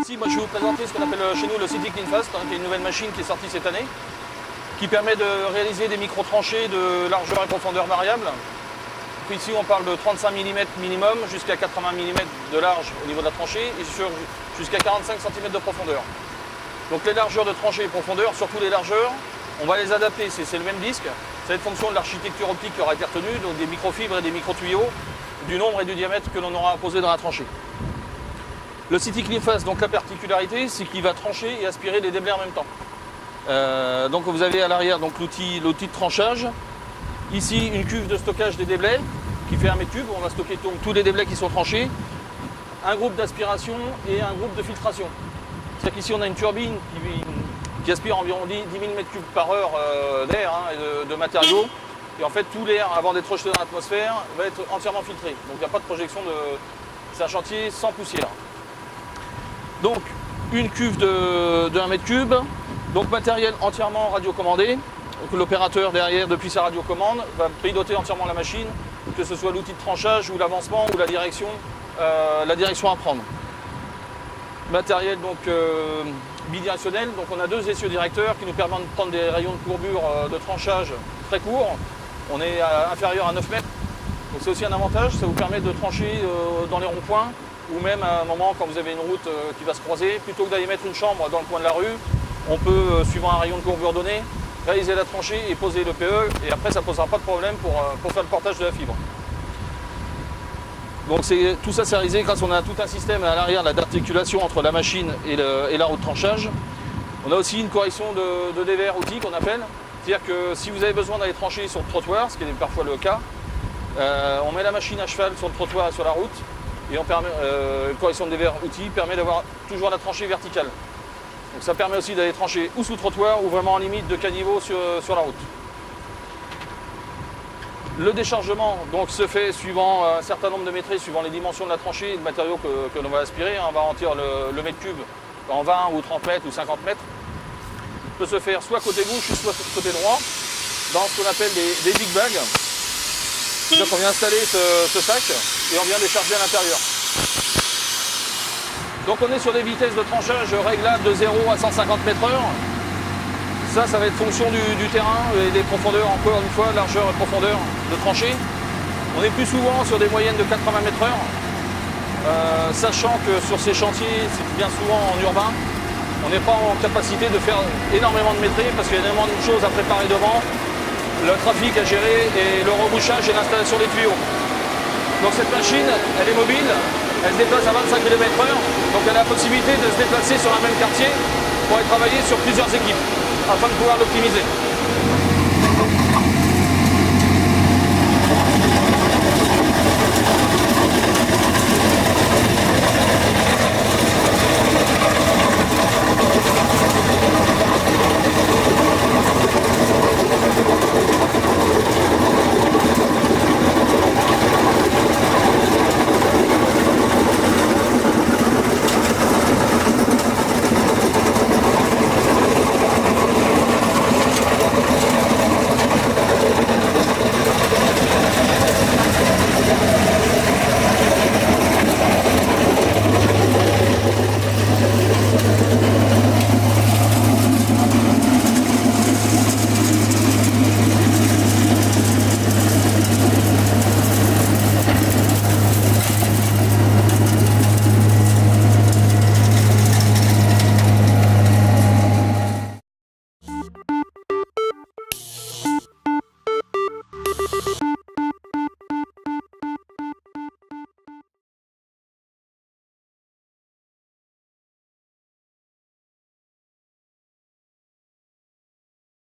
Ici, moi, je vais vous présenter ce qu'on appelle chez nous le City Clean Fast, qui est une nouvelle machine qui est sortie cette année, qui permet de réaliser des micro-tranchées de largeur et profondeur variables. Donc ici, on parle de 35 mm minimum jusqu'à 80 mm de large au niveau de la tranchée et jusqu'à 45 cm de profondeur. Donc les largeurs de tranchée et profondeur, surtout les largeurs, on va les adapter, c'est le même disque. Ça va être fonction de l'architecture optique qui aura été retenue, donc des microfibres et des micro-tuyaux, du nombre et du diamètre que l'on aura posé dans la tranchée. Le City Clean Fast, donc la particularité, c'est qu'il va trancher et aspirer les déblais en même temps. Donc vous avez à l'arrière l'outil de tranchage. Ici, une cuve de stockage des déblais qui fait 1 m3. On va stocker donc tous les déblais qui sont tranchés. Un groupe d'aspiration et un groupe de filtration. C'est-à-dire qu'ici, on a une turbine qui aspire environ 10 000 m3 par heure d'air et de matériaux. Et en fait, tout l'air, avant d'être rejeté dans l'atmosphère, va être entièrement filtré. Donc il n'y a pas de projection de... C'est un chantier sans poussière. Donc, une cuve de 1 m3. Donc matériel entièrement radiocommandé. L'opérateur derrière, depuis sa radiocommande, va piloter entièrement la machine, que ce soit l'outil de tranchage ou l'avancement ou la direction à prendre. Matériel donc bidirectionnel, donc on a 2 essieux directeurs qui nous permettent de prendre des rayons de courbure de tranchage très courts. On est inférieur à 9 mètres, donc c'est aussi un avantage, ça vous permet de trancher dans les ronds-points ou même à un moment quand vous avez une route qui va se croiser, plutôt que d'aller mettre une chambre dans le coin de la rue, on peut, suivant un rayon de courbure donné, réaliser la tranchée et poser le PE, et après ça ne posera pas de problème pour faire le portage de la fibre. Donc tout ça c'est réalisé grâce à on a tout un système à l'arrière d'articulation entre la machine et la roue de tranchage. On a aussi une correction de dévers outil qu'on appelle, c'est-à-dire que si vous avez besoin d'aller trancher sur le trottoir, ce qui est parfois le cas, on met la machine à cheval sur le trottoir et sur la route, et on permet, une correction de dévers outil permet d'avoir toujours la tranchée verticale. Donc ça permet aussi d'aller trancher ou sous trottoir ou vraiment en limite de caniveau sur la route. Le déchargement donc, se fait suivant un certain nombre de métrés, suivant les dimensions de la tranchée et le matériau que l'on va aspirer. On va remplir le mètre cube en 20 ou 30 mètres ou 50 mètres. Il peut se faire soit côté gauche ou soit côté droit, dans ce qu'on appelle des big bags. Donc on vient installer ce sac et on vient décharger à l'intérieur. Donc on est sur des vitesses de tranchage réglables de 0 à 150 m/h. Ça va être fonction du terrain et des profondeurs, encore une fois, largeur et profondeur de tranchée. On est plus souvent sur des moyennes de 80 m/h, sachant que sur ces chantiers, c'est bien souvent en urbain, on n'est pas en capacité de faire énormément de métrés parce qu'il y a énormément de choses à préparer devant, le trafic à gérer et le rebouchage et l'installation des tuyaux. Donc cette machine, elle est mobile, elle se déplace à 25 km/h, donc elle a la possibilité de se déplacer sur un même quartier pour aller travailler sur plusieurs équipes, afin de pouvoir l'optimiser.